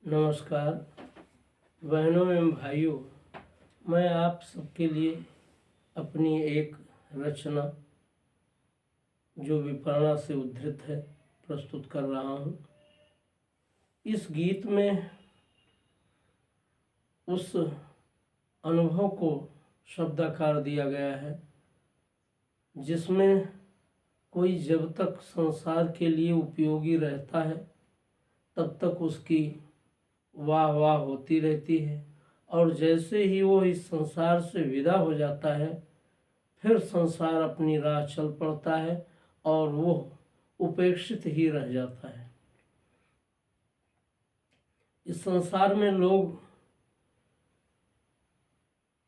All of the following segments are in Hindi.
नमस्कार बहनों एवं भाइयों, मैं आप सबके लिए अपनी एक रचना जो विपणा से उद्धृत है प्रस्तुत कर रहा हूँ। इस गीत में उस अनुभव को शब्दाकार दिया गया है जिसमें कोई जब तक संसार के लिए उपयोगी रहता है तब तक उसकी वाह वाह होती रहती है, और जैसे ही वो इस संसार से विदा हो जाता है फिर संसार अपनी राह चल पड़ता है और वो उपेक्षित ही रह जाता है। इस संसार में लोग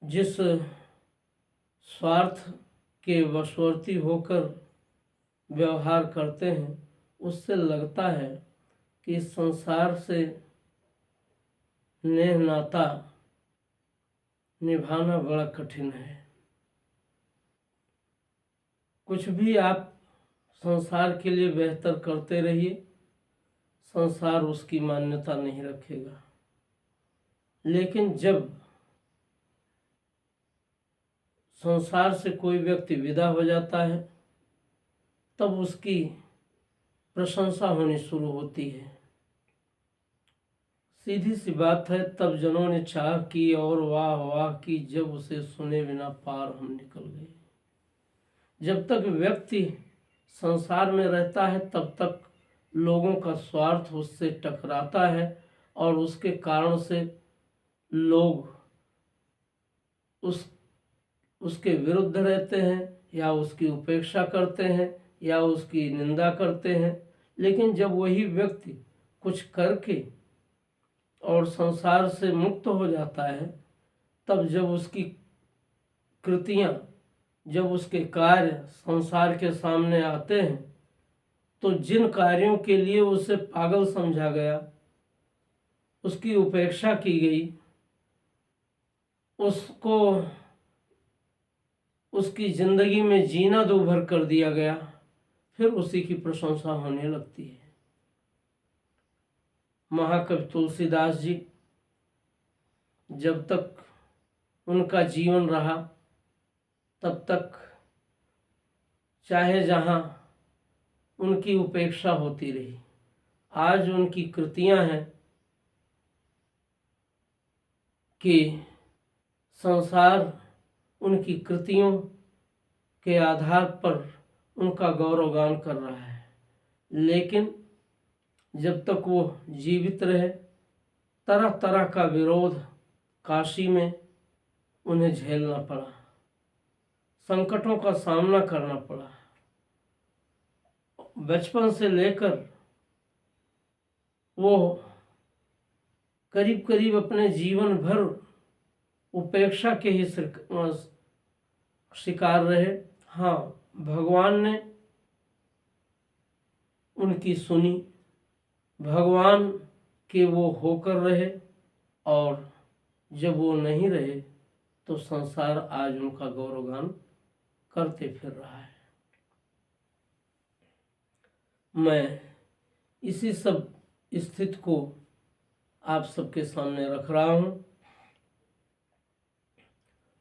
जिस स्वार्थ के वशवर्ती होकर व्यवहार करते हैं उससे लगता है कि इस संसार से नेह नाता निभाना बड़ा कठिन है। कुछ भी आप संसार के लिए बेहतर करते रहिए, संसार उसकी मान्यता नहीं रखेगा। लेकिन जब संसार से कोई व्यक्ति विदा हो जाता है तब उसकी प्रशंसा होनी शुरू होती है। सीधी सी बात है, तब जनों ने चाह की और वाह वाह की, जब उसे सुने बिना पार हम निकल गए। जब तक व्यक्ति संसार में रहता है तब तक लोगों का स्वार्थ उससे टकराता है और उसके कारण से लोग उसके विरुद्ध रहते हैं या उसकी उपेक्षा करते हैं या उसकी निंदा करते हैं। लेकिन जब वही व्यक्ति कुछ करके और संसार से मुक्त हो जाता है तब जब उसकी कृतियाँ, जब उसके कार्य संसार के सामने आते हैं तो जिन कार्यों के लिए उसे पागल समझा गया, उसकी उपेक्षा की गई, उसको उसकी जिंदगी में जीना दूभर कर दिया गया, फिर उसी की प्रशंसा होने लगती है। महाकवि तुलसीदास जी, जब तक उनका जीवन रहा तब तक चाहे जहाँ उनकी उपेक्षा होती रही। आज उनकी कृतियाँ हैं कि संसार उनकी कृतियों के आधार पर उनका गौरवगान कर रहा है। लेकिन जब तक वो जीवित रहे तरह तरह का विरोध काशी में उन्हें झेलना पड़ा, संकटों का सामना करना पड़ा। बचपन से लेकर वो करीब करीब अपने जीवन भर उपेक्षा के ही शिकार रहे। हाँ, भगवान ने उनकी सुनी, भगवान के वो होकर रहे, और जब वो नहीं रहे तो संसार आज उनका गौरवगान करते फिर रहा है। मैं इसी सब स्थिति को आप सबके सामने रख रहा हूँ।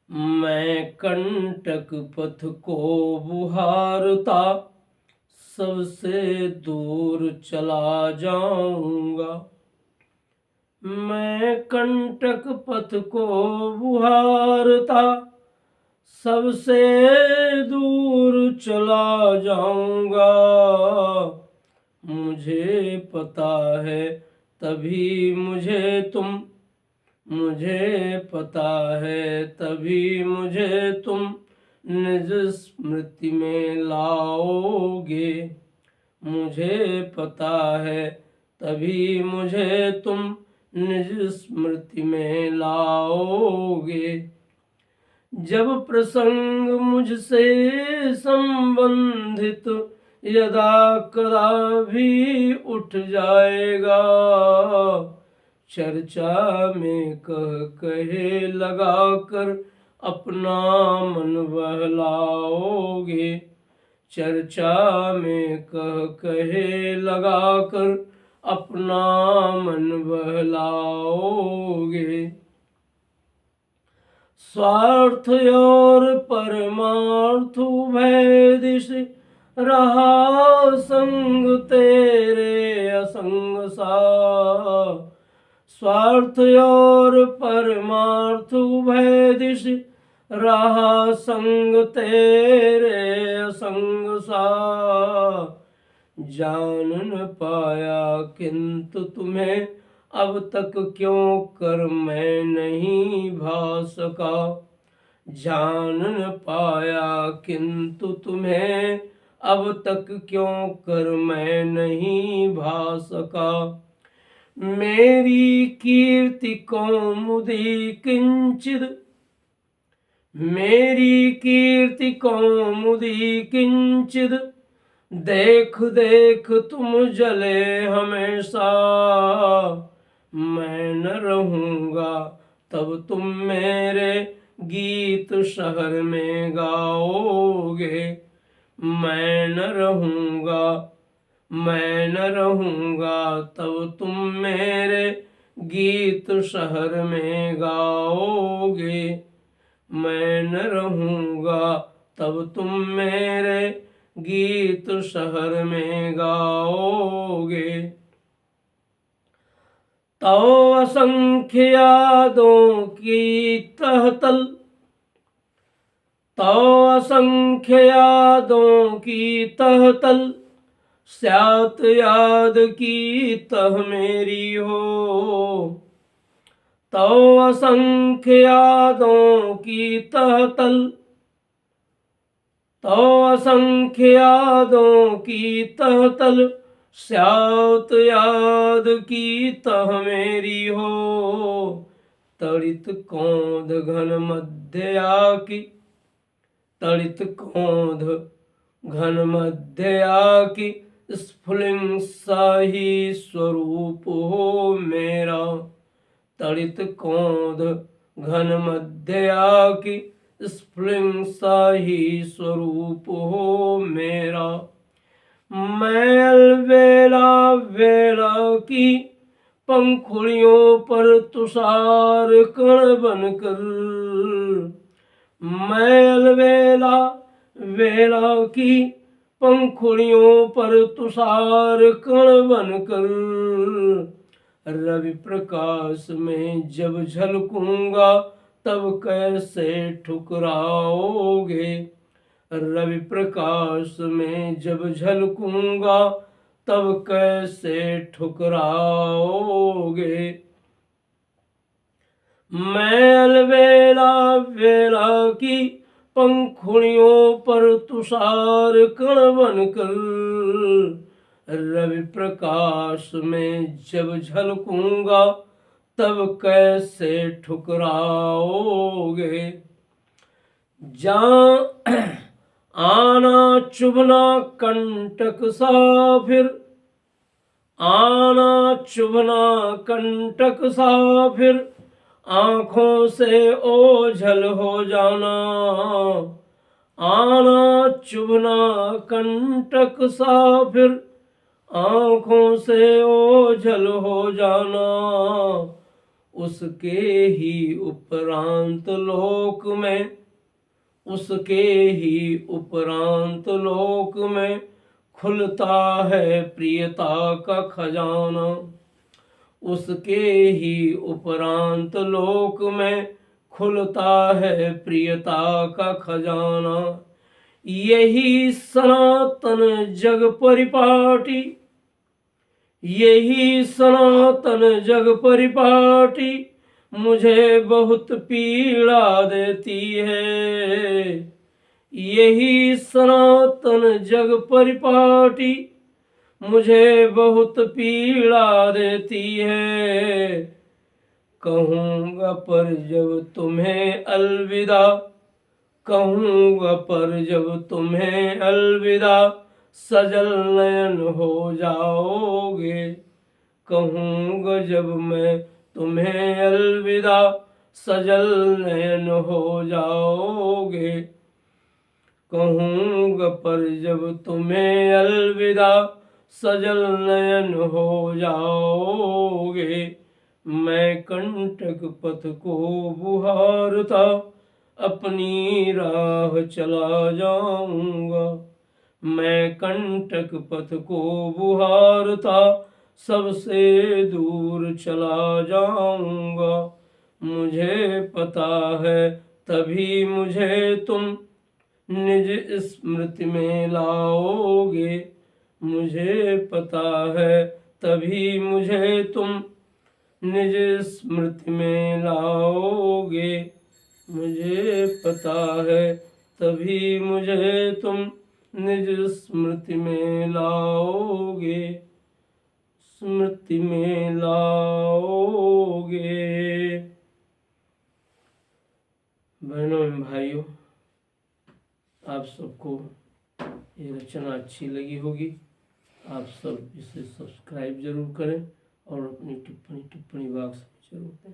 मैं कंटक पथ को बुहारता सबसे दूर चला जाऊंगा। मैं कंटक पथ को बुहारता सबसे दूर चला जाऊंगा। मुझे पता है तभी मुझे तुम निज स्मृति में लाओगे। मुझे पता है तभी मुझे तुम निज स्मृति में लाओगे। जब प्रसंग मुझसे संबंधित यदा कदा भी उठ जाएगा, चर्चा में कहे लगाकर अपना मन बहलाओगे। चर्चा में कहे लगाकर अपना मन बहलाओगे। स्वार्थ और परमार्थ उभय दिश रहा संग तेरे असंग सा। स्वार्थ और परमार्थ उभय दिश रहा संग तेरे असंग सा। जान न पाया किंतु तुम्हें अब तक क्यों कर मैं नहीं भा सका। जान न पाया किंतु तुम्हें अब तक क्यों कर मैं नहीं भा सका। मेरी कीर्ति कौमुदी किंचिद, मेरी कीर्ति कौमुदी किंचिद, देख देख तुम जले हमेशा। मैं न रहूंगा तब तुम मेरे गीत शहर में गाओगे। मैं न रहूंगा, मैं न रहूंगा तब तुम मेरे गीत शहर में गाओगे। मैं न रहूंगा तब तुम मेरे गीत शहर में गाओगे। तो असंख्य यादों की तहतल, तो असंख्य यादों की तहतल, स्यात याद की तह मेरी हो। तो असंख्य यादों की तहतल, तो असंख्य यादों की तहतल, स्यात याद की तह मेरी हो। तड़ित कौंध घन मध्य आकी, तड़ित कौंध घन मध्य आकी, स्फुलिंग शाही स्वरूप हो मेरा। तड़ित कौंध घन मध्य आकी, स्फुलिंग शाही स्वरूप हो मेरा। मैं अलवेला वेला की पंखुड़ियों पर तुषार कण बनकर, मैं अलवेला वेला की पंखुड़ियों पर तुषार कण बनकर, रवि प्रकाश में जब झलकूंगा तब कैसे ठुकराओगे। रवि प्रकाश में जब झलकूंगा तब कैसे ठुकराओगे। मैं अलवेला वेला की पंखुड़ियों पर तुषार कण बनकर, रवि प्रकाश में जब झलकूंगा तब कैसे ठुकराओगे। जहाँ आना चुभना कंटक सा फिर, आना चुभना कंटक सा फिर, आँखों से ओझल हो जाना। आना चुभना कंटक सा फिर, आँखों से ओझल हो जाना। उसके ही उपरांत लोक में, उसके ही उपरांत लोक में खुलता है प्रियता का खजाना। उसके ही उपरांत लोक में खुलता है प्रियता का खजाना। यही सनातन जग परिपाटी, यही सनातन जग परिपाटी मुझे बहुत पीड़ा देती है। यही सनातन जग परिपाटी मुझे बहुत पीड़ा देती है। कहूँगा पर जब तुम्हें अलविदा, कहूँगा पर जब तुम्हें अलविदा, सजल नयन हो जाओगे। कहूँगा जब मैं तुम्हें अलविदा, सजल नयन हो जाओगे। कहूँगा पर जब तुम्हें अलविदा, सजल नयन हो जाओगे। मैं कंटक पथ को बुहारता अपनी राह चला जाऊंगा। मैं कंटक पथ को बुहारता सबसे दूर चला जाऊंगा। मुझे पता है तभी मुझे तुम निज स्मृति में लाओगे। मुझे पता है तभी मुझे तुम निज स्मृति में लाओगे। मुझे पता है तभी मुझे तुम निज स्मृति में लाओगे। स्मृति में लाओगे। बहनों एवं भाइयों, आप सबको ये रचना अच्छी लगी होगी। आप सब इसे सब्सक्राइब जरूर करें और अपनी टिप्पणी बॉक्स में जरूर दें।